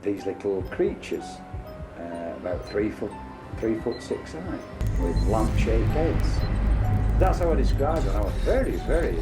These little creatures, about 3'6" high, with lamp-shaped heads. That's how I described it. I was very, very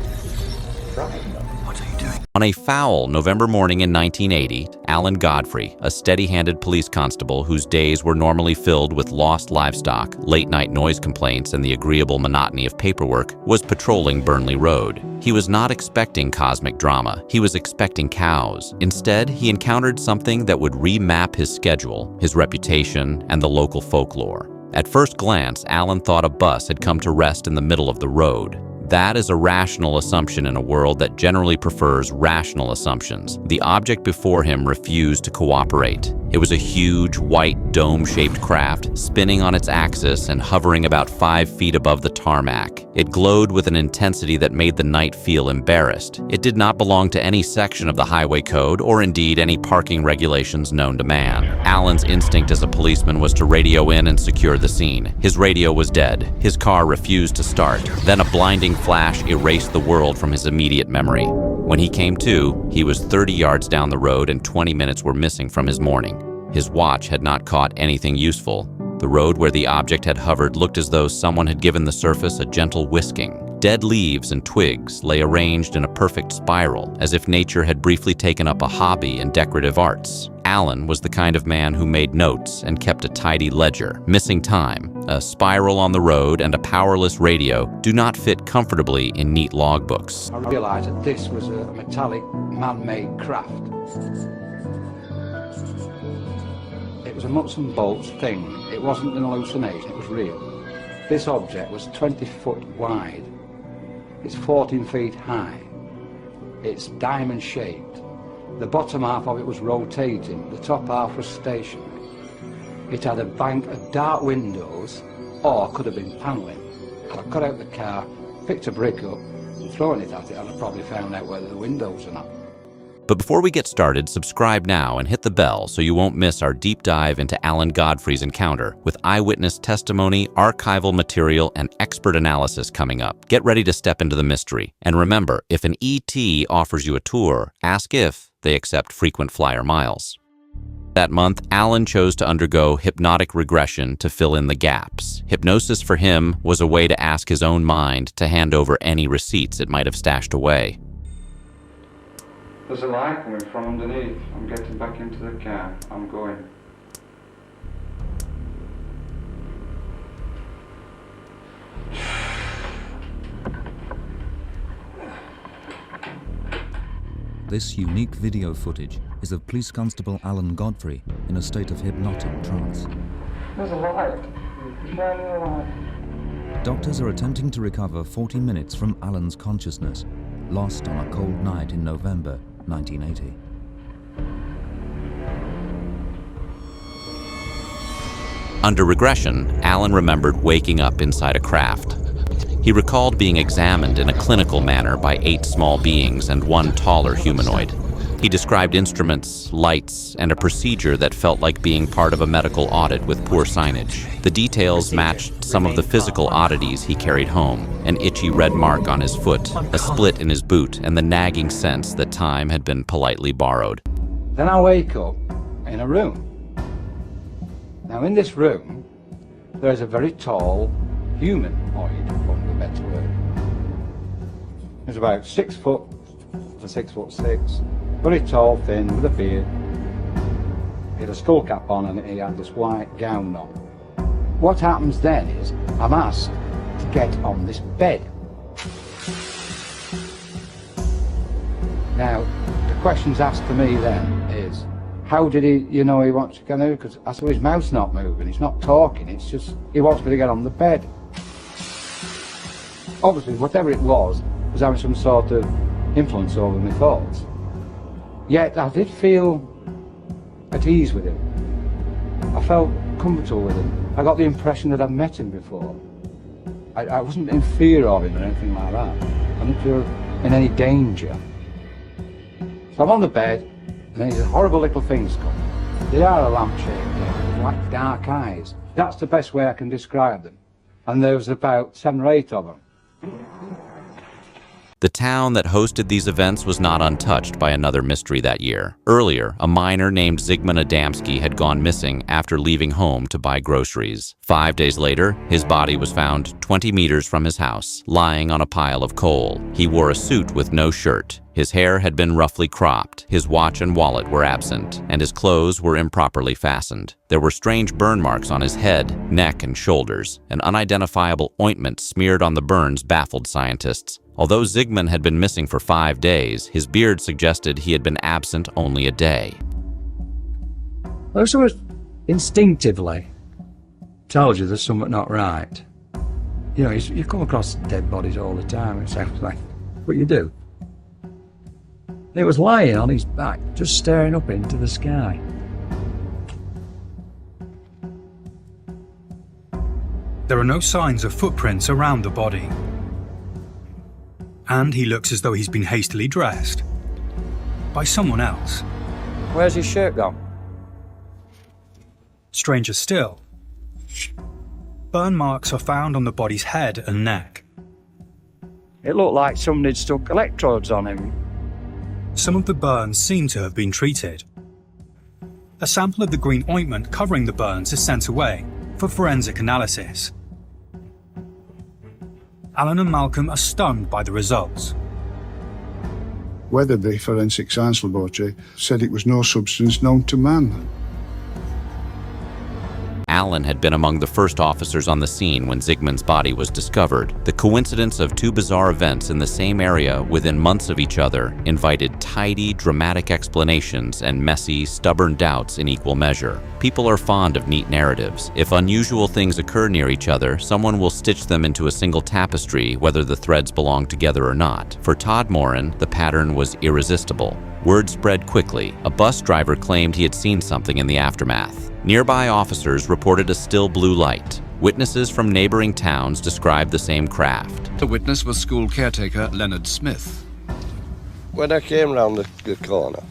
frightened. What are you doing? On a foul November morning in 1980, Alan Godfrey, a steady-handed police constable whose days were normally filled with lost livestock, late-night noise complaints, and the agreeable monotony of paperwork, was patrolling Burnley Road. He was not expecting cosmic drama. He was expecting cows. Instead, he encountered something that would remap his schedule, his reputation, and the local folklore. At first glance, Alan thought a bus had come to rest in the middle of the road. That is a rational assumption in a world that generally prefers rational assumptions. The object before him refused to cooperate. It was a huge, white, dome-shaped craft, spinning on its axis and hovering about 5 feet above the tarmac. It glowed with an intensity that made the night feel embarrassed. It did not belong to any section of the highway code, or indeed any parking regulations known to man. Alan's instinct as a policeman was to radio in and secure the scene. His radio was dead. His car refused to start. Then a blinding flash erased the world from his immediate memory. When he came to, he was 30 yards down the road and 20 minutes were missing from his morning. His watch had not caught anything useful. The road where the object had hovered looked as though someone had given the surface a gentle whisking. Dead leaves and twigs lay arranged in a perfect spiral, as if nature had briefly taken up a hobby in decorative arts. Alan was the kind of man who made notes and kept a tidy ledger. Missing time, a spiral on the road, and a powerless radio do not fit comfortably in neat logbooks. I realised that this was a metallic, man-made craft. It was a nuts and bolts thing. It wasn't an hallucination, it was real. This object was 20 foot wide. It's 14 feet high. It's diamond shaped. The bottom half of it was rotating, the top half was stationary. It had a bank of dark windows, or could have been panelling. I got out the car, picked a brick up, and thrown it at it, and I probably found out whether the windows or not. But before we get started, subscribe now and hit the bell so you won't miss our deep dive into Alan Godfrey's encounter, with eyewitness testimony, archival material, and expert analysis coming up. Get ready to step into the mystery. And remember, if an ET offers you a tour, ask if they accept frequent flyer miles. That month, Alan chose to undergo hypnotic regression to fill in the gaps. Hypnosis for him was a way to ask his own mind to hand over any receipts it might have stashed away. There's a light coming from underneath. I'm getting back into the car. I'm going. This unique video footage is of Police Constable Alan Godfrey in a state of hypnotic trance. There's a light. Shining a light. Doctors are attempting to recover 40 minutes from Alan's consciousness, lost on a cold night in November 1980. Under regression, Alan remembered waking up inside a craft. He recalled being examined in a clinical manner by 8 small beings and 1 taller humanoid. He described instruments, lights, and a procedure that felt like being part of a medical audit with poor signage. The details matched some of the physical oddities he carried home: an itchy red mark on his foot, a split in his boot, and the nagging sense that time had been politely borrowed. Then I wake up in a room. Now in this room, there is a very tall humanoid, for want of a better word. He's about 6 foot to 6'6", very tall, thin, with a beard. He had a skull cap on and he had this white gown on. What happens then is I'm asked to get on this bed. Now, the questions asked to me then is, how did he wants to get out? Because I saw his mouth's not moving, he's not talking, it's just, he wants me to get on the bed. Obviously, whatever it was having some sort of influence over my thoughts. Yet I did feel at ease with him. I felt comfortable with him. I got the impression that I'd met him before. I wasn't in fear of him or anything like that. I didn't feel in any danger. So I'm on the bed, and then these horrible little things come. They are a lampshade, like dark eyes. That's the best way I can describe them. And there was about 7 or 8 of them. The town that hosted these events was not untouched by another mystery that year. Earlier, a miner named Zygmunt Adamski had gone missing after leaving home to buy groceries. 5 days later, his body was found 20 meters from his house, lying on a pile of coal. He wore a suit with no shirt. His hair had been roughly cropped, his watch and wallet were absent, and his clothes were improperly fastened. There were strange burn marks on his head, neck, and shoulders. An unidentifiable ointment smeared on the burns baffled scientists. Although Zygmunt had been missing for 5 days, his beard suggested he had been absent only a day. Well, so instinctively tells you there's something not right. You know, you come across dead bodies all the time, it sounds like what you do. He was lying on his back, just staring up into the sky. There are no signs of footprints around the body. And he looks as though he's been hastily dressed by someone else. Where's his shirt gone? Stranger still, burn marks are found on the body's head and neck. It looked like somebody'd stuck electrodes on him. Some of the burns seem to have been treated. A sample of the green ointment covering the burns is sent away for forensic analysis. Alan and Malcolm are stunned by the results. Weatherby Forensic Science Laboratory said it was no substance known to man. Alan had been among the first officers on the scene when Zygmunt's body was discovered. The coincidence of two bizarre events in the same area within months of each other invited tidy, dramatic explanations and messy, stubborn doubts in equal measure. People are fond of neat narratives. If unusual things occur near each other, someone will stitch them into a single tapestry, whether the threads belong together or not. For Todd Moran, the pattern was irresistible. Word spread quickly. A bus driver claimed he had seen something in the aftermath. Nearby officers reported a still blue light. Witnesses from neighboring towns described the same craft. The witness was school caretaker Leonard Smith. When I came round the corner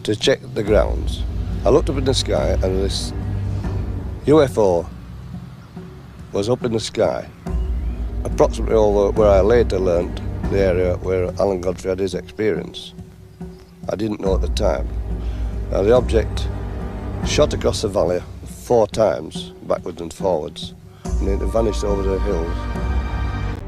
to check the grounds, I looked up in the sky and this UFO was up in the sky, approximately over where I later learnt the area where Alan Godfrey had his experience. I didn't know at the time. Now the object shot across the valley 4 times, backwards and forwards, and it vanished over the hills.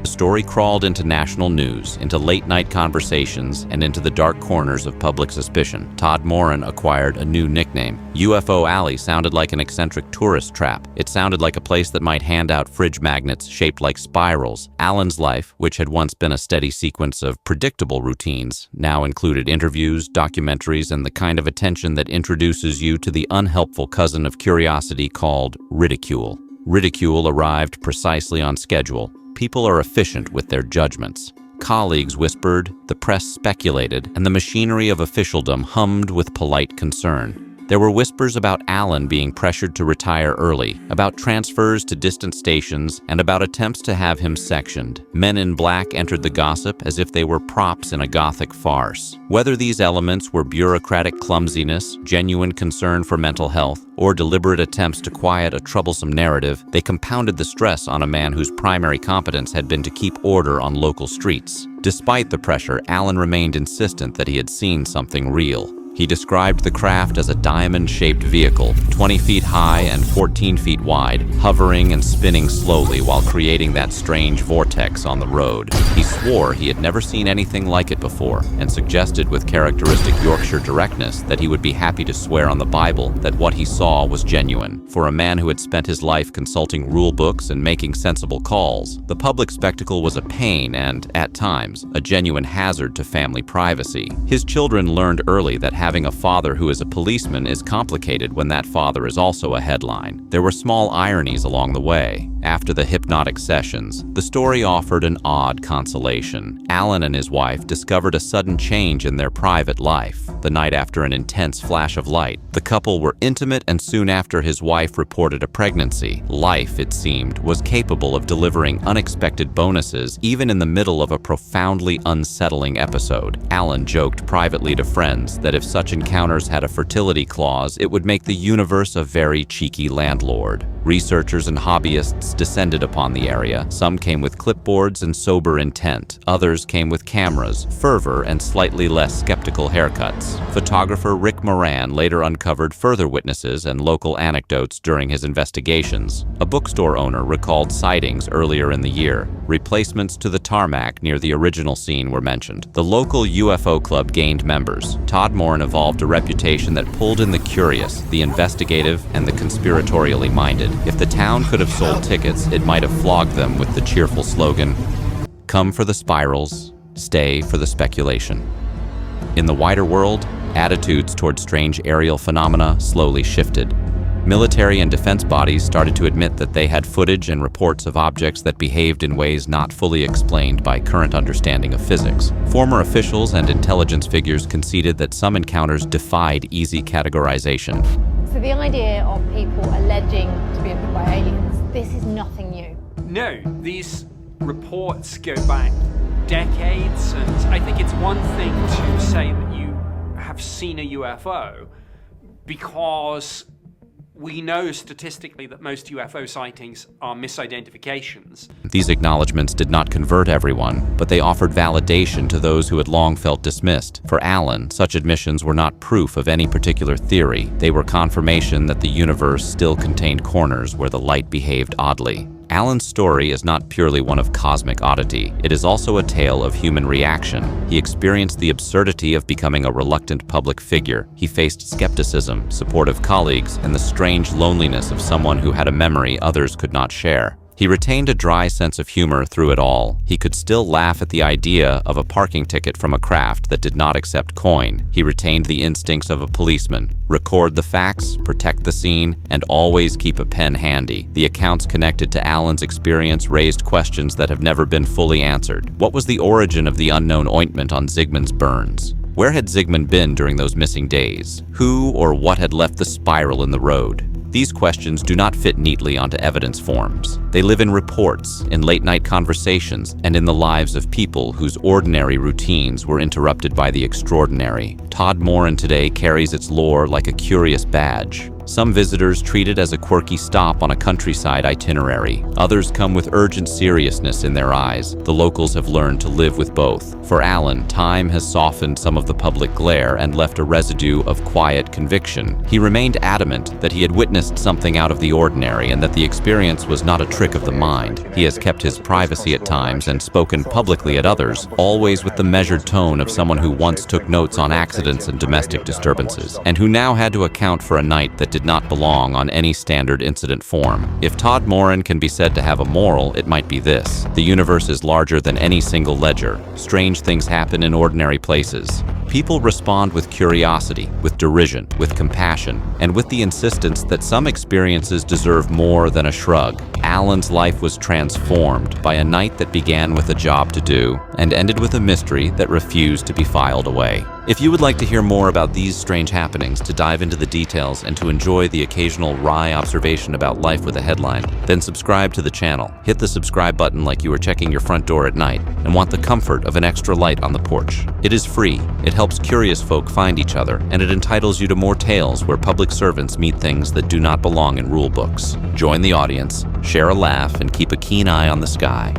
The story crawled into national news, into late-night conversations, and into the dark corners of public suspicion. Todd Moran acquired a new nickname. UFO Alley sounded like an eccentric tourist trap. It sounded like a place that might hand out fridge magnets shaped like spirals. Alan's life, which had once been a steady sequence of predictable routines, now included interviews, documentaries, and the kind of attention that introduces you to the unhelpful cousin of curiosity called ridicule. Ridicule arrived precisely on schedule. People are efficient with their judgments. Colleagues whispered, the press speculated, and the machinery of officialdom hummed with polite concern. There were whispers about Alan being pressured to retire early, about transfers to distant stations, and about attempts to have him sectioned. Men in black entered the gossip as if they were props in a Gothic farce. Whether these elements were bureaucratic clumsiness, genuine concern for mental health, or deliberate attempts to quiet a troublesome narrative, they compounded the stress on a man whose primary competence had been to keep order on local streets. Despite the pressure, Alan remained insistent that he had seen something real. He described the craft as a diamond-shaped vehicle, 20 feet high and 14 feet wide, hovering and spinning slowly while creating that strange vortex on the road. He swore he had never seen anything like it before, and suggested with characteristic Yorkshire directness that he would be happy to swear on the Bible that what he saw was genuine. For a man who had spent his life consulting rule books and making sensible calls, the public spectacle was a pain and, at times, a genuine hazard to family privacy. His children learned early that having a father who is a policeman is complicated when that father is also a headline. There were small ironies along the way. After the hypnotic sessions, the story offered an odd consolation. Alan and his wife discovered a sudden change in their private life. The night after an intense flash of light, the couple were intimate, and soon after his wife reported a pregnancy. Life, it seemed, was capable of delivering unexpected bonuses even in the middle of a profoundly unsettling episode. Alan joked privately to friends that if such encounters had a fertility clause, it would make the universe a very cheeky landlord. Researchers and hobbyists descended upon the area. Some came with clipboards and sober intent. Others came with cameras, fervor, and slightly less skeptical haircuts. Photographer Rick Moran later uncovered further witnesses and local anecdotes during his investigations. A bookstore owner recalled sightings earlier in the year. Replacements to the tarmac near the original scene were mentioned. The local UFO club gained members. Todd Moran evolved a reputation that pulled in the curious, the investigative, and the conspiratorially minded. If the town could have sold tickets, it might have flogged them with the cheerful slogan, "Come for the spirals, stay for the speculation." In the wider world, attitudes toward strange aerial phenomena slowly shifted. Military and defense bodies started to admit that they had footage and reports of objects that behaved in ways not fully explained by current understanding of physics. Former officials and intelligence figures conceded that some encounters defied easy categorization. So the idea of people alleging to be abducted by aliens, this is nothing new. No, these reports go back decades, and I think it's one thing to say that you have seen a UFO because we know statistically that most UFO sightings are misidentifications. These acknowledgments did not convert everyone, but they offered validation to those who had long felt dismissed. For Alan, such admissions were not proof of any particular theory. They were confirmation that the universe still contained corners where the light behaved oddly. Alan's story is not purely one of cosmic oddity. It is also a tale of human reaction. He experienced the absurdity of becoming a reluctant public figure. He faced skepticism, supportive colleagues, and the strange loneliness of someone who had a memory others could not share. He retained a dry sense of humor through it all. He could still laugh at the idea of a parking ticket from a craft that did not accept coin. He retained the instincts of a policeman. Record the facts, protect the scene, and always keep a pen handy. The accounts connected to Alan's experience raised questions that have never been fully answered. What was the origin of the unknown ointment on Zygmunt's burns? Where had Zygmunt been during those missing days? Who or what had left the spiral in the road? These questions do not fit neatly onto evidence forms. They live in reports, in late-night conversations, and in the lives of people whose ordinary routines were interrupted by the extraordinary. Todd Moran today carries its lore like a curious badge. Some visitors treat it as a quirky stop on a countryside itinerary. Others come with urgent seriousness in their eyes. The locals have learned to live with both. For Alan, time has softened some of the public glare and left a residue of quiet conviction. He remained adamant that he had witnessed something out of the ordinary and that the experience was not a trick of the mind. He has kept his privacy at times and spoken publicly at others, always with the measured tone of someone who once took notes on accidents and domestic disturbances, and who now had to account for a night that did not belong on any standard incident form. If Todd Moran can be said to have a moral, it might be this: the universe is larger than any single ledger. Strange things happen in ordinary places. People respond with curiosity, with derision, with compassion, and with the insistence that some experiences deserve more than a shrug. Alan's life was transformed by a night that began with a job to do and ended with a mystery that refused to be filed away. If you would like to hear more about these strange happenings, to dive into the details, and to enjoy the occasional wry observation about life with a headline, then subscribe to the channel. Hit the subscribe button like you were checking your front door at night and want the comfort of an extra light on the porch. It is free, it helps curious folk find each other, and it entitles you to more tales where public servants meet things that do not belong in rule books. Join the audience, share a laugh, and keep a keen eye on the sky.